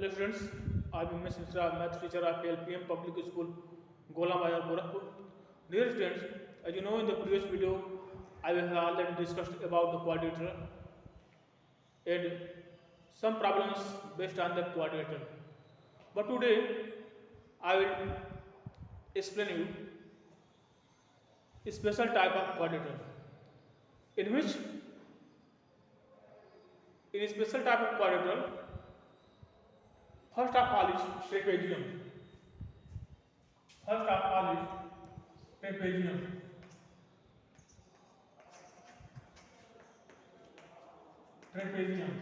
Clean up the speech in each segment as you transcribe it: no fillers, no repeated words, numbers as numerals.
Hello students, I am Umesh Mishra, math teacher at LPM Public School, Gola Bazar, Gorakhpur. Dear students, as you know in the previous video, I have already discussed about the quadrilateral and some problems based on the quadrilateral. But today, I will explain you a special type of quadrilateral in which in a special type of quadrilateral, first of all is trapezium. First of all is trapezium. Trapezium.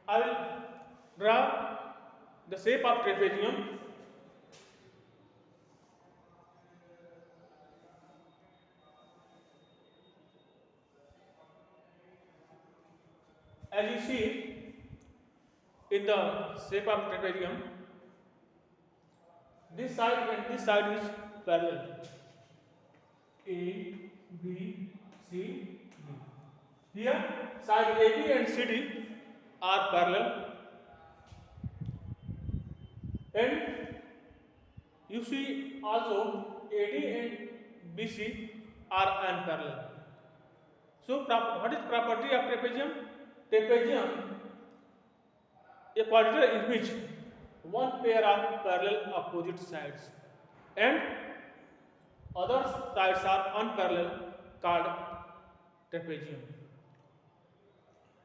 I will draw the shape of trapezium. As you see in the shape of trapezium, this side and this side is parallel. A, B, C, D. Here, side AB and CD are parallel, and you see also AD and BC are unparallel. So, what is property of trapezium? Trapezium, a quadrilateral in which one pair of parallel opposite sides and other sides are unparallel called trapezium.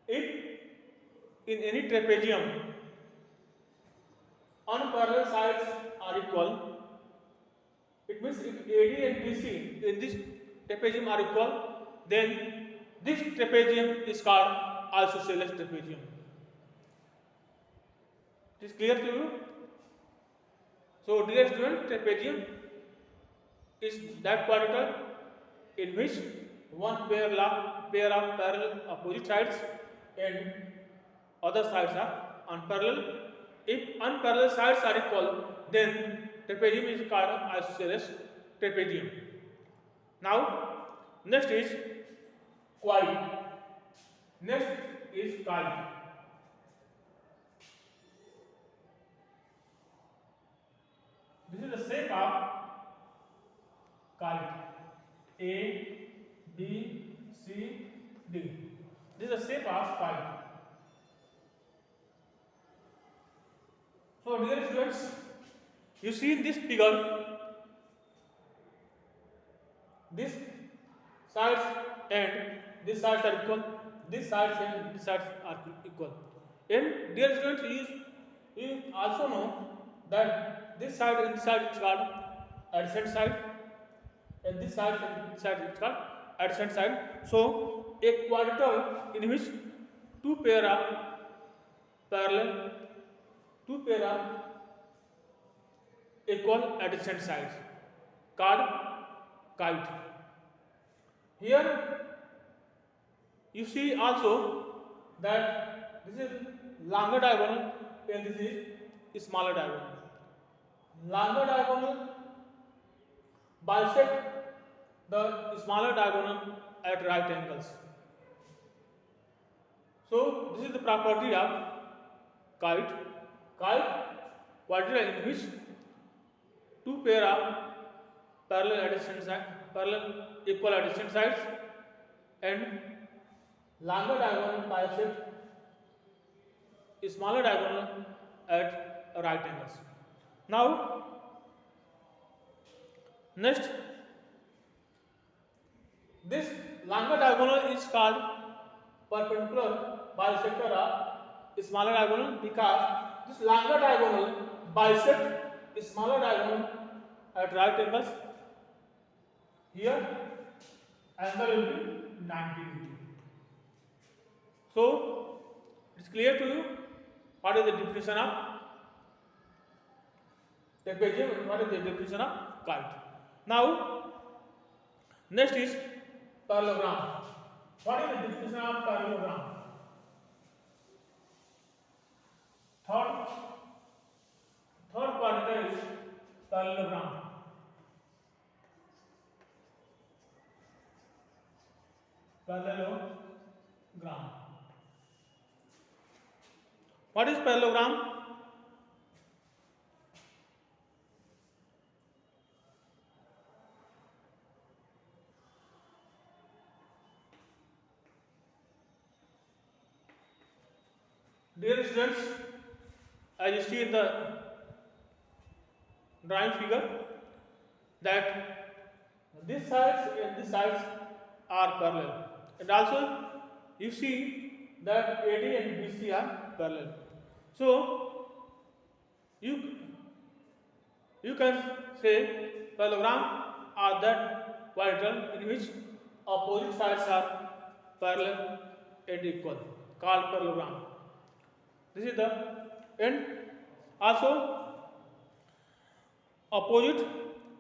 If in any trapezium unparallel sides are equal, it means if AD and BC in this trapezium are equal, then this trapezium is called isosceles trapezium. It is clear to you? So, dear student, trapezium is that quadrilateral in which one pair of parallel opposite sides and other sides are unparallel. If unparallel sides are equal, then trapezium is called isosceles trapezium. Now, next is coil. Next is coil. This is the shape of kite. A, B, C, D. This is the shape of kite. So, dear students, you see in this figure, this sides and this sides are equal. This sides and this sides are equal. And dear students, you also know that this side and this side is called adjacent side, and this side and this side is called adjacent side. So, a quadrilateral in which two pair of parallel, two pair of equal adjacent sides called kite. Here you see also that this is longer diagonal and this is smaller diagonal. Longer diagonal bisect the smaller diagonal at right angles. So, this is the property of kite. Kite quadrilateral in which two pair of parallel equal adjacent sides and longer diagonal bisect smaller diagonal at right angles. Now, next, this longer diagonal is called perpendicular bisector of smaller diagonal because this longer diagonal bisect smaller diagonal at right angles. Here, angle will be 90 degree. So, it is clear to you what is the definition of trapezium and what is the definition of kite. Now, next is parallelogram. What is the definition of parallelogram? Third quadrilateral is parallelogram. Parallelogram. What is parallelogram? Dear students, as you see in the drawing figure, that this sides and this sides are parallel, and also you see that AD and BC are parallel. So you you can say parallelogram are that quadrilateral in which opposite sides are parallel and equal, called parallelogram. This is the end. Also, opposite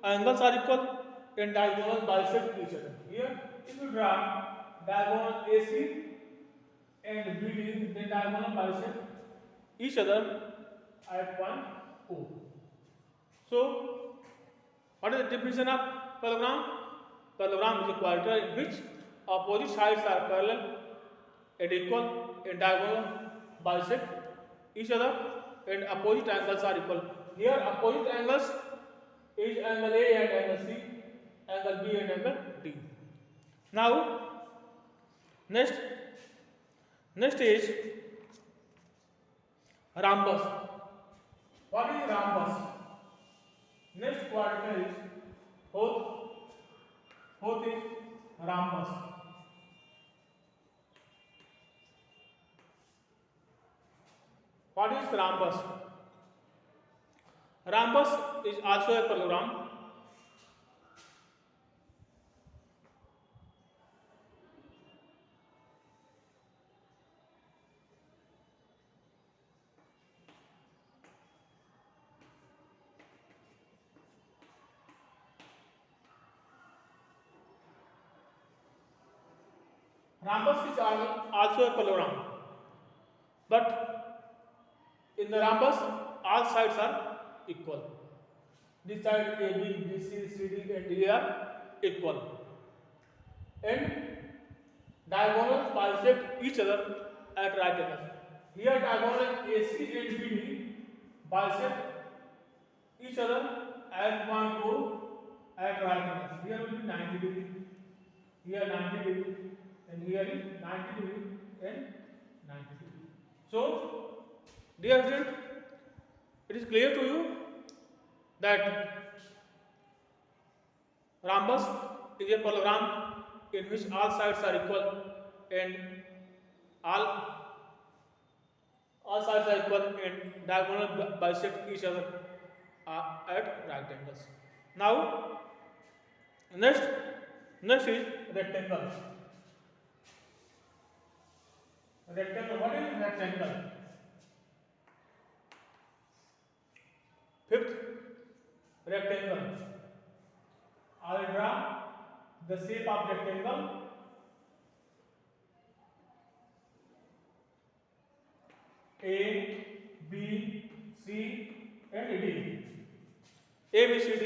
angles are equal and diagonals bisect each other. Here, if you draw diagonal AC and BD, then diagonal bisect each other at point O. So, what is the definition of parallelogram? Parallelogram is a quadrilateral in which opposite sides are parallel and equal and diagonal bisect each other and opposite angles are equal. Here opposite angles is angle A and angle C, angle B and angle D. Now next is rhombus. What is rhombus? Next quadrilateral is fourth is rhombus. What is rhombus? Rhombus is also a parallelogram. Rhombus is also a parallelogram, but in the rhombus all sides are equal. This side AB, BC, CD and D are equal, and diagonals bisect each other at right angles. Here diagonal AC and BD bisect each other at point O at right angles. Here will be 90 degree, here 90 degree, and here is 90 degree and 90 degree. So, dear student, it is clear to you that rhombus is a parallelogram in which all sides are equal and all sides are equal and diagonal bisect each other at right angles. Now, next is rectangle. Rectangle. What is rectangle? Fifth, rectangle. I will draw the shape of rectangle. A, B, C and D. A, B, C, D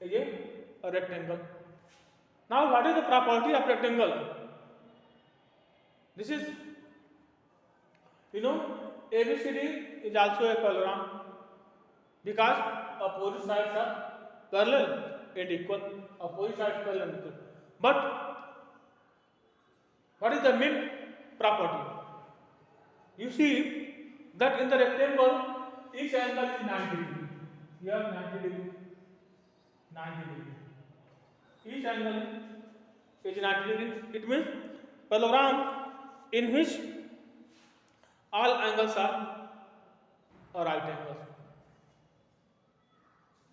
is a rectangle. Now, what is the property of rectangle? This is, ABCD is also a parallelogram because opposite sides are parallel and equal. Opposite sides parallel and equal. But what is the main property? You see that in the rectangle each angle is 90 degree. Here 90 degree, 90 degree. Each angle is 90 degree. It means parallelogram in which all angles are right angles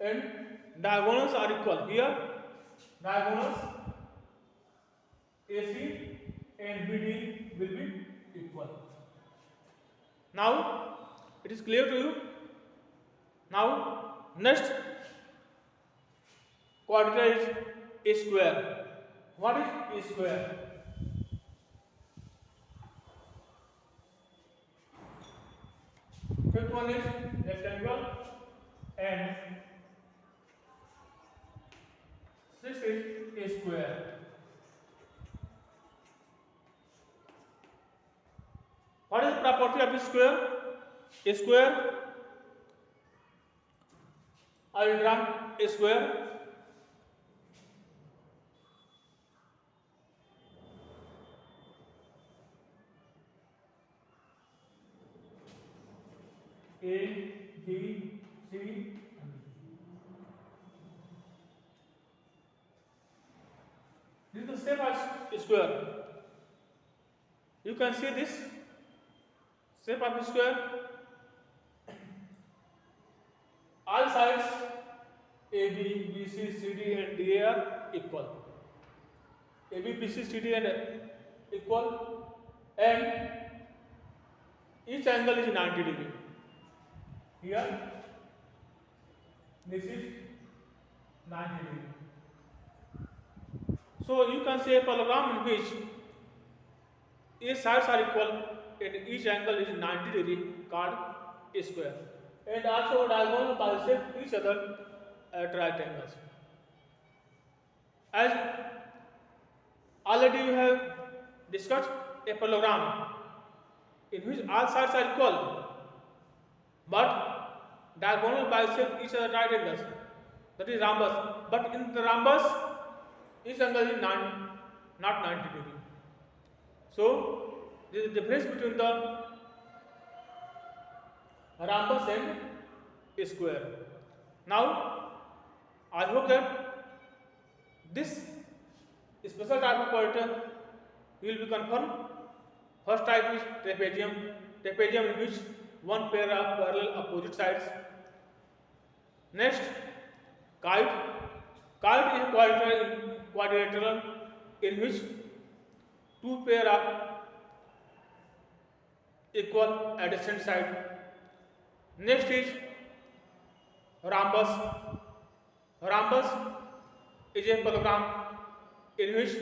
and diagonals are equal. Here diagonals AC and BD will be equal. Now it is clear to you. Now next quadrilateral is a square. What is a square? Fifth one is rectangle and sixth is a square. What is the property property of a square? A square, I will draw a square. A, B, C. This is the same as a square. You can see this shape of a square. All sides A, B, C, C, D and D are equal. A, B, C, D and equal, and each angle is 90 degree. Here, this is 90 degree. So you can say a parallelogram in which each sides are equal and each angle is 90 degree called a square. And also diagonal bisect each other at right angles. As already we have discussed, a parallelogram in which all sides are equal but diagonal bisect each other at right angles. That is rhombus. But in the rhombus, each angle is not 90 degree. So there is a difference between the rhombus and a square. Now I hope that this special type of quadrature will be confirmed. First type is trapezium. Trapezium in which one pair of parallel opposite sides. Next, kite. Kite is a quadrilateral in which two pair of equal adjacent sides. Next is rhombus. Rhombus is a parallelogram in which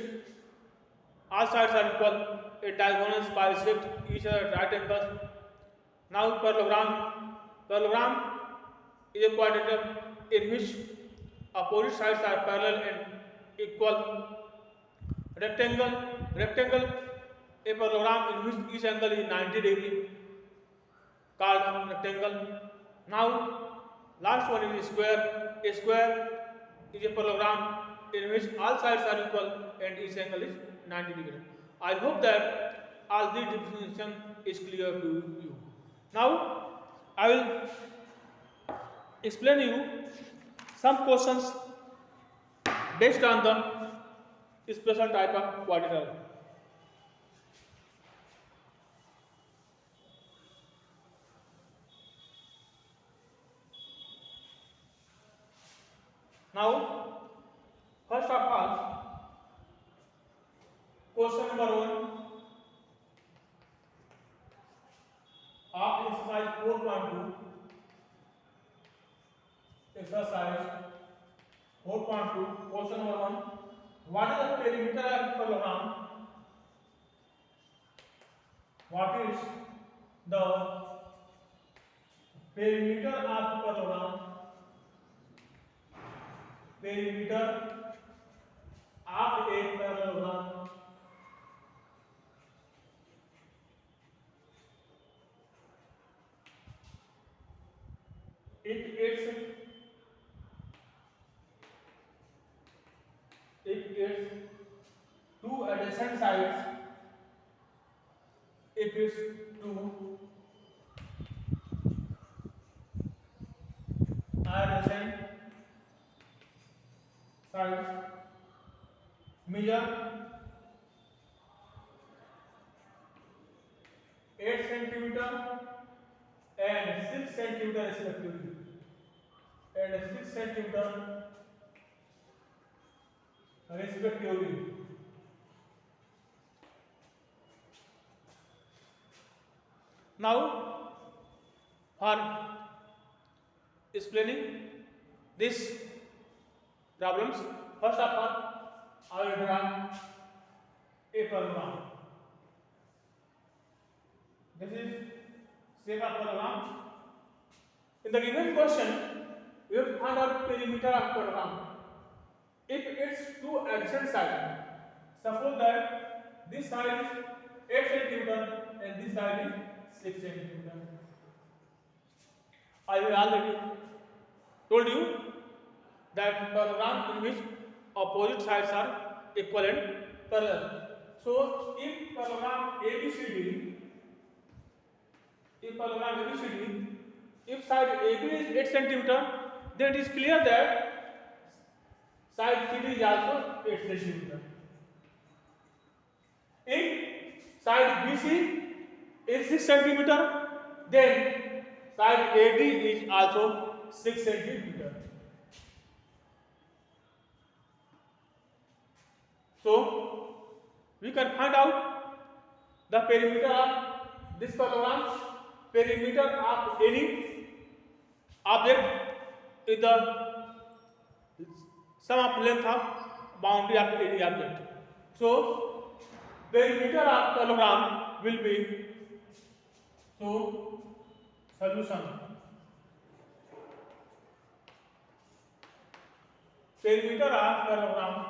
all sides are equal and diagonals bisect each other at right angles. Now parallelogram is a quadrilateral in which opposite sides are parallel and equal. Rectangle, a parallelogram in which each angle is 90 degree called rectangle. Now last one is square. A square is a parallelogram in which all sides are equal and each angle is 90 degree. I hope that all these definition is clear to you. Now I will explain you some questions based on the special type of quadrilateral. Now, first of all, question number 1 of exercise 4.2. Exercise 4.2, question number 1. What is the perimeter of parallelogram? What is the perimeter of parallelogram? Perimeter of a parallelogram. If its two adjacent sides, if its two adjacent sides measure 8 centimeter and 6 centimeter respectively, and 6 centimeter respectively. Now, for explaining these problems, first of all, I will draw a parallelogram. This is shape of parallelogram. In the given question, we have to find out perimeter of parallelogram. If its two adjacent sides, suppose that this side is 8 centimeter and this side is 6 centimeter. I have already told you that parallelogram in which opposite sides are equal and parallel. So if parallelogram ABCD, if side AB is 8 centimeter, then it is clear that side CD is also 8 centimeter. If side BC is 6 centimeter, then side AD is also 6 centimeter. So we can find out the perimeter of this parallelogram. Perimeter of any object is the sum of length of boundary of any object. So perimeter of parallelogram will be, so solution. Perimeter of parallelogram,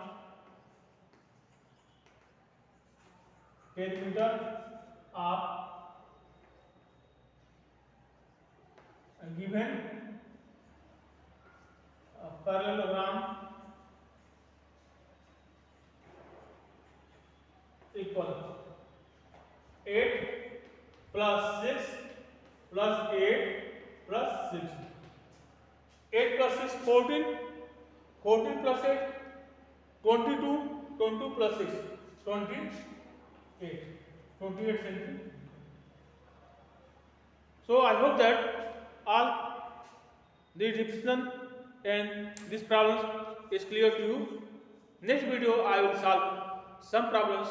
perimeter of given parallelogram equal 8 plus 6 plus 8 plus 6. 8 plus 6 14, 14 plus 8 22, 22 plus 6 28, 28 centimeter. So I hope that all the division and these problems is clear to you. Next video I will solve some problems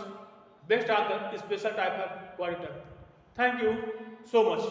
based on the special type of quadrature. Thank you so much.